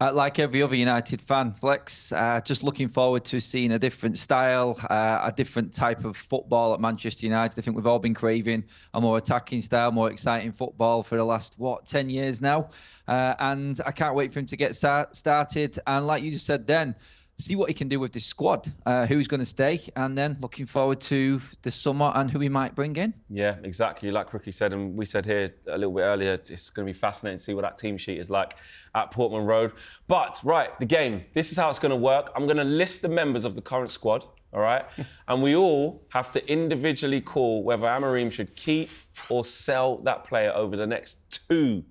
Like every other United fan, Flex, just looking forward to seeing a different style, a different type of football at Manchester United. I think we've all been craving a more attacking style, more exciting football for the last, 10 years now. And I can't wait for him to get started. And like you just said then, see what he can do with this squad, who's going to stay, and then looking forward to the summer and who he might bring in. Yeah, exactly. Like Rookie said, and we said here a little bit earlier, it's going to be fascinating to see what that team sheet is like at Portman Road. But, right, the game. This is how it's going to work. I'm going to list the members of the current squad, all right? And we all have to individually call whether Amorim should keep or sell that player over the next 2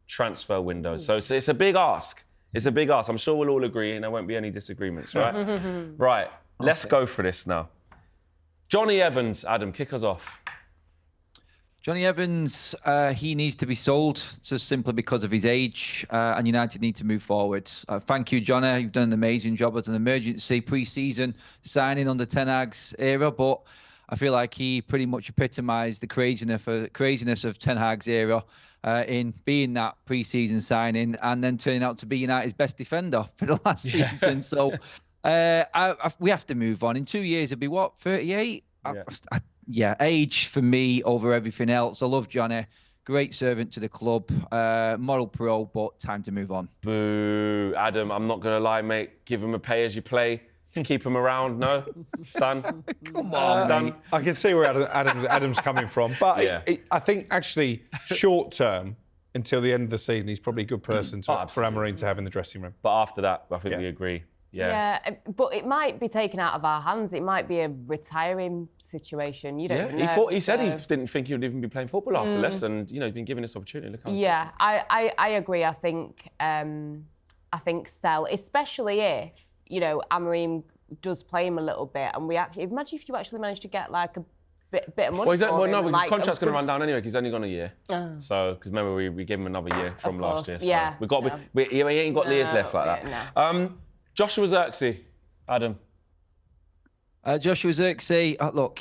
transfer windows. So it's a big ask. It's a big ask. I'm sure we'll all agree and there won't be any disagreements, right? Right, let's go for this now. Johnny Evans, Adam, kick us off. Johnny Evans, he needs to be sold just simply because of his age, and United need to move forward. Thank you, Johnny. You've done an amazing job as an emergency pre-season signing under Ten Hag's era, but I feel like he pretty much epitomised the craziness of Ten Hag's era. In being that pre-season signing and then turning out to be United's best defender for the last season. So we have to move on. In 2 years, it'll be 38? Yeah. yeah, age for me over everything else. I love Johnny. Great servant to the club, model pro, but time to move on. Boo. Adam, I'm not going to lie, mate. Give him a pay-as-you-play. Keep him around. No? Stan? Come on, Stan? I can see where Adam's coming from. But Yeah. I think actually short term, until the end of the season, he's probably a good person for Amorim to have in the dressing room. But after that, I think we agree. Yeah, but it might be taken out of our hands. It might be a retiring situation. You don't know. He said he didn't think he would even be playing football after Leicester, and he's been given this opportunity. Look how Yeah, I agree. I think sell, especially if Amorim does play him a little bit, and imagine if you actually managed to get like a bit of money. Because his contract's going to run down anyway. Because he's only gone a year. So because remember we gave him another year from last year. So yeah, he ain't got years left like that. No. Joshua Zirkzee, Adam. Joshua Zirkzee, look,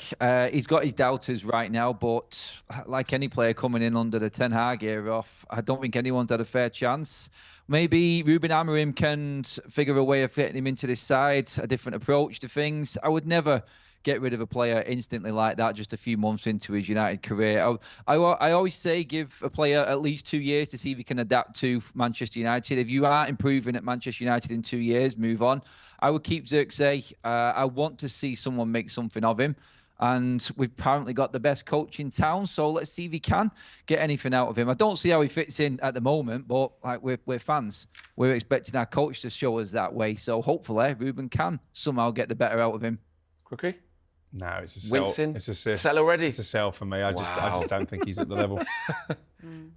he's got his doubters right now, but like any player coming in under the Ten Hag era, I don't think anyone's had a fair chance. Maybe Ruben Amorim can figure a way of fitting him into this side, a different approach to things. I would never get rid of a player instantly like that just a few months into his United career. I always say give a player at least 2 years to see if he can adapt to Manchester United. If you aren't improving at Manchester United in 2 years, move on. I would keep Zirkzee. I want to see someone make something of him. And we've apparently got the best coach in town, so let's see if he can get anything out of him. I don't see how he fits in at the moment, but like we're fans. We're expecting our coach to show us that way. So hopefully Ruben can somehow get the better out of him. Crookie? No, it's a sell. Winston? It's a sell. Sell already? It's a sell for me. I just don't think he's at the level.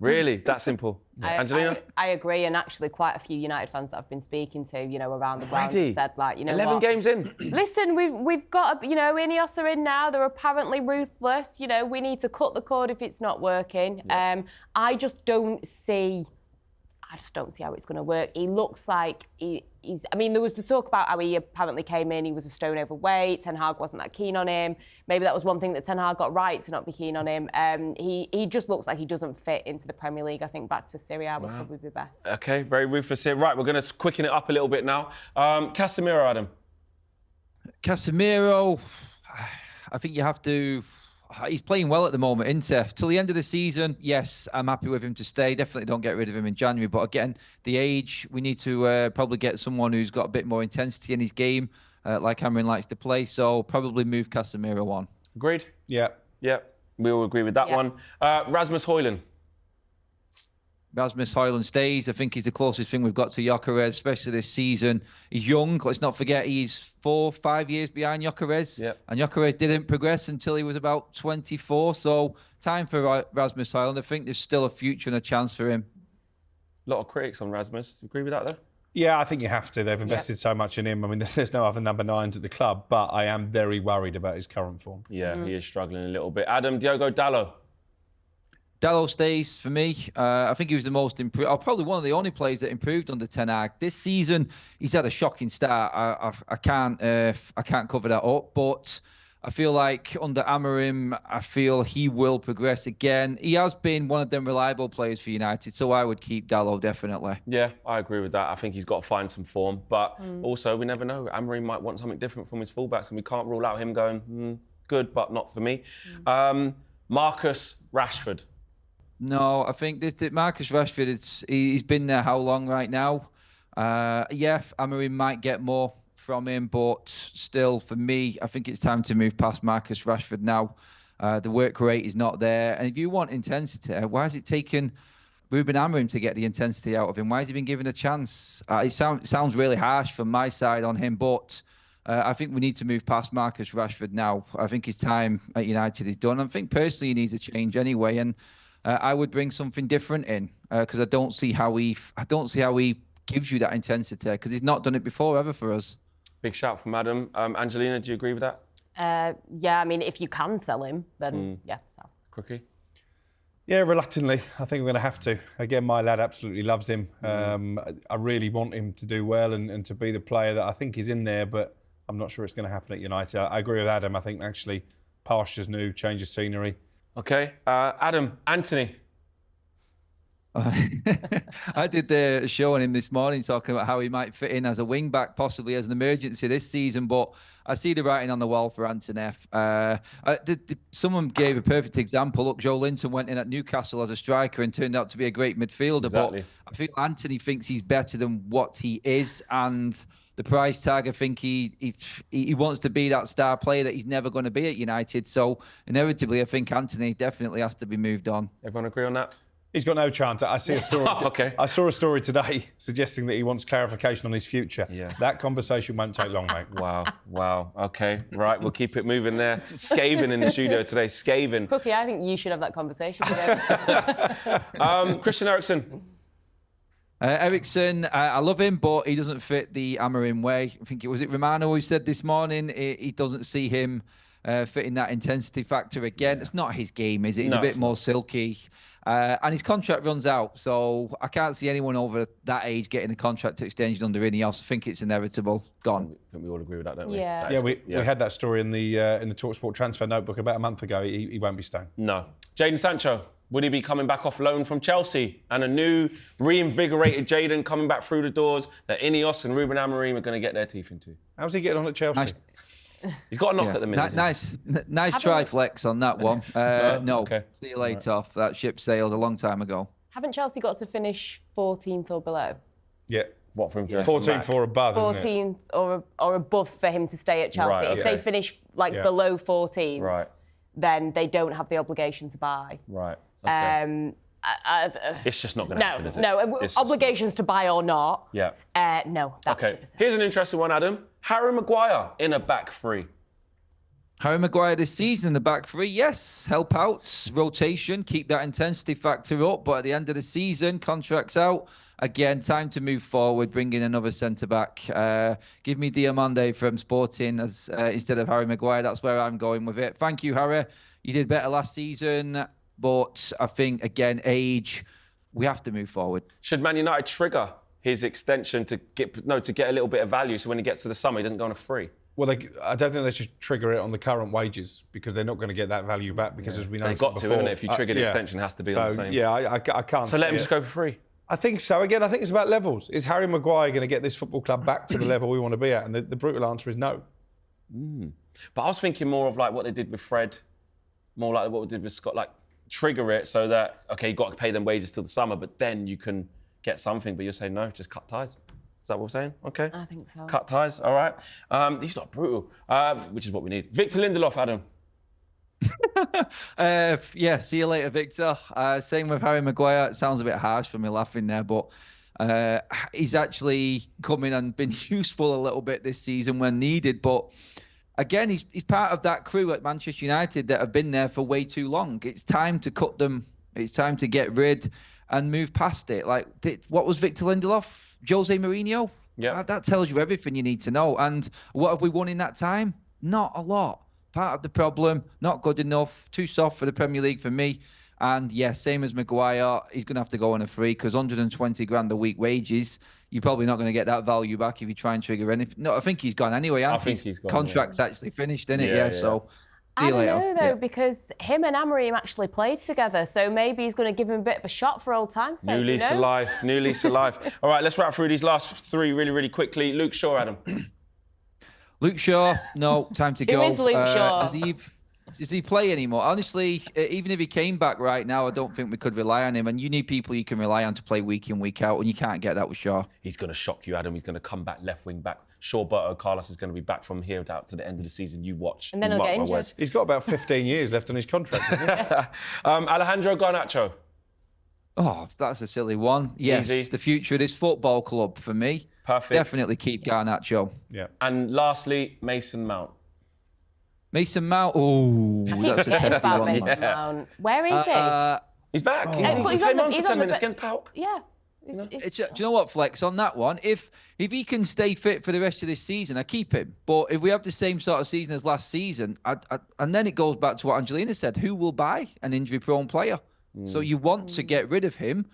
Really? That simple? Angelina? I agree, and actually quite a few United fans that I've been speaking to, around the world Already? said, 11 games in. Listen, we've got, Ineos are in now. They're apparently ruthless. We need to cut the cord if it's not working. Yeah. I just don't see how it's going to work. He looks like he's... I mean, there was the talk about how he apparently came in, he was a stone overweight, Ten Hag wasn't that keen on him. Maybe that was one thing that Ten Hag got right, to not be keen on him. He just looks like he doesn't fit into the Premier League. I think back to Serie A would probably be best. Okay, very ruthless here. Right, we're going to quicken it up a little bit now. Casemiro, Adam. Casemiro, I think you have to... He's playing well at the moment, isn't he? Till the end of the season, yes, I'm happy with him to stay. Definitely don't get rid of him in January. But again, the age, we need to probably get someone who's got a bit more intensity in his game, like Amorim likes to play. So probably move Casemiro on. Agreed? Yeah. Yeah, we all agree with that one. Rasmus Højlund. Rasmus Højlund stays. I think he's the closest thing we've got to Gyökeres, especially this season. He's young. Let's not forget he's 4-5 years behind Gyökeres. Yep. And Gyökeres didn't progress until he was about 24. So time for Rasmus Højlund. I think there's still a future and a chance for him. A lot of critics on Rasmus. Agree with that, though? Yeah, I think you have to. They've invested so much in him. I mean, there's no other number 9s at the club, but I am very worried about his current form. Yeah, he is struggling a little bit. Adam, Diogo Dalot. Dalot stays for me. I think he was the most improved, probably one of the only players that improved under Ten Hag. This season, he's had a shocking start. I can't cover that up, but I feel like under Amorim, I feel he will progress again. He has been one of them reliable players for United, so I would keep Dalot definitely. Yeah, I agree with that. I think he's got to find some form, but also we never know. Amorim might want something different from his fullbacks, and we can't rule out him going good, but not for me. Marcus Rashford. No, I think that Marcus Rashford, he's been there how long right now? Yeah, Amorim might get more from him, but still, for me, I think it's time to move past Marcus Rashford now. The work rate is not there. And if you want intensity, why has it taken Ruben Amorim to get the intensity out of him? Why has he been given a chance? It sounds really harsh from my side on him, but I think we need to move past Marcus Rashford now. I think his time at United is done. I think personally he needs a change anyway, and I would bring something different in because I don't see how he gives you that intensity because he's not done it before ever for us. Big shout from Adam. Angelina, do you agree with that? Yeah, I mean, if you can sell him, then yeah, sell. Crookie? Yeah, reluctantly. I think we're going to have to. Again, my lad absolutely loves him. I really want him to do well and to be the player that I think is in there, but I'm not sure it's going to happen at United. I agree with Adam. I think actually pastures new, change of scenery. Okay. Adam, Anthony. I did the show on him this morning talking about how he might fit in as a wing back, possibly as an emergency this season. But I see the writing on the wall for Anthony. Someone gave a perfect example. Look, Joe Linton went in at Newcastle as a striker and turned out to be a great midfielder. Exactly. But I feel Anthony thinks he's better than what he is, and the price tag, I think he wants to be that star player that he's never going to be at United. So inevitably, I think Anthony definitely has to be moved on. Everyone agree on that? He's got no chance. I see a story. Okay. I saw a story today suggesting that he wants clarification on his future. Yeah. That conversation won't take long, mate. Wow. Okay, right. We'll keep it moving there. Skaven in the studio today. Skaven. Cookie, I think you should have that conversation with him. Christian Eriksen. Eriksen, I love him, but he doesn't fit the Amorim way. I think it was Romano who said this morning he doesn't see him fitting that intensity factor again. Yeah. It's not his game, is it? He's a bit more silky. And his contract runs out, so I can't see anyone over that age getting a contract extension under Ineos. I think it's inevitable. Gone. I think we all agree with that, don't we? Yeah. We had that story in the talkSPORT transfer notebook about a month ago. He won't be staying. No. Jadon Sancho, would he be coming back off loan from Chelsea? And a new, reinvigorated Jadon coming back through the doors that Ineos and Ruben Amorim are going to get their teeth into. How's he getting on at Chelsea? Nice. He's got a knock at the minute. Nice try, Flex, on that one. No, okay. See you later. Off. That ship sailed a long time ago. Haven't Chelsea got to finish 14th or below? Yeah. What for him to 14th or above, isn't it? 14th or above for him to stay at Chelsea. Right, okay. If they finish below 14th, then they don't have the obligation to buy. Right. Okay. It's just not going to happen, is it? Obligations to buy or not. Yeah. No. Okay. Here's an interesting one, Adam. Harry Maguire in a back three. Harry Maguire this season in the back three, yes. Help out, rotation, keep that intensity factor up. But at the end of the season, contracts out. Again, time to move forward, bring in another centre-back. Give me Diamande from Sporting as instead of Harry Maguire. That's where I'm going with it. Thank you, Harry. You did better last season. But I think, again, age, we have to move forward. Should Man United trigger his extension to get a little bit of value so when he gets to the summer, he doesn't go on a free? Well, I don't think they should trigger it on the current wages because they're not going to get that value back because, as we know, they've got to, isn't it? If you trigger the extension, it has to be on the same. Yeah, I can't. So let him just go for free. I think so. Again, I think it's about levels. Is Harry Maguire going to get this football club back to the level we want to be at? And the brutal answer is no. But I was thinking more of like what they did with Fred, more like what they did with Scott, like trigger it so that, okay, you've got to pay them wages till the summer, but then you can get something. But you're saying no, just cut ties. Is that what we're saying? Okay. I think so. Cut ties, all right. He's not brutal, which is what we need. Victor Lindelof, Adam. Yeah, see you later, Victor. Same with Harry Maguire. It sounds a bit harsh for me laughing there, but he's actually come in and been useful a little bit this season when needed. But again, he's part of that crew at Manchester United that have been there for way too long. It's time to cut them. It's time to get rid and move past it. Like, what was Victor Lindelof? Jose Mourinho? Yeah. That tells you everything you need to know. And what have we won in that time? Not a lot. Part of the problem, not good enough, too soft for the Premier League for me. And yeah, same as Maguire, he's going to have to go on a free because 120 grand a week wages, you're probably not going to get that value back if you try and trigger anything. No, I think he's gone anyway. I think he's gone. Contract's actually finished, isn't it? Yeah. So I don't know, though, because him and Amorim actually played together, so maybe he's going to give him a bit of a shot for old time's sake. New lease of life. All right, let's wrap through these last three really, really quickly. Luke Shaw, Adam. Luke Shaw, no, time to go. Who is Luke Shaw? Does he play anymore? Honestly, even if he came back right now, I don't think we could rely on him. And you need people you can rely on to play week in, week out, and you can't get that with Shaw. He's going to shock you, Adam. He's going to come back left wing back. Shaw, Berto, Carlos is going to be back from here out to the end of the season. You watch. And then he'll get injured. He's got about 15 years left on his contract, hasn't he? Alejandro Garnacho. Oh, that's a silly one. Yes, Easy. The future of this football club for me. Perfect. Definitely keep Garnacho. Yeah. And lastly, Mason Mount. Mason Mount. Oh, I keep that's a forgetting testy about one. Mason Mount. Where is he? He's back. But He he's came on on the- for he's 10 on the minutes be- against Pauk. Yeah. Do you know what, Flex, on that one? If he can stay fit for the rest of this season, I keep him. But if we have the same sort of season as last season, and then it goes back to what Angelina said, who will buy an injury-prone player? So you want to get rid of him,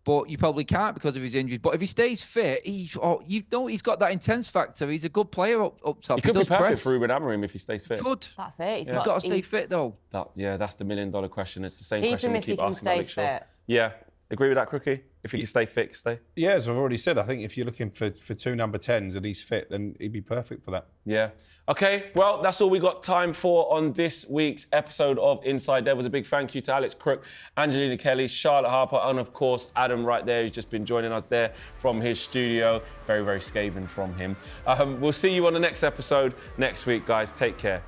but you probably can't because of his injuries. But if he stays fit, he's got that intense factor. He's a good player up top. He could be does perfect press. for Ruben Amorim if he stays fit. Good. That's it. He's got to stay fit, though. That's the $1 million question. It's the same Keep question him we if he keep can asking stay about Luke Shaw. fit. Yeah. Agree with that, Crookie? If he can stay fit, stay. Yeah, as I've already said, I think if you're looking for two number 10s and he's fit, then he'd be perfect for that. Yeah. Okay, well, that's all we got time for on this week's episode of Inside Devils. A big thank you to Alex Crook, Angelina Kelly, Charlotte Harpur, and of course, Adam right there, who's just been joining us there from his studio. Very, very scathing from him. We'll see you on the next episode next week, guys. Take care.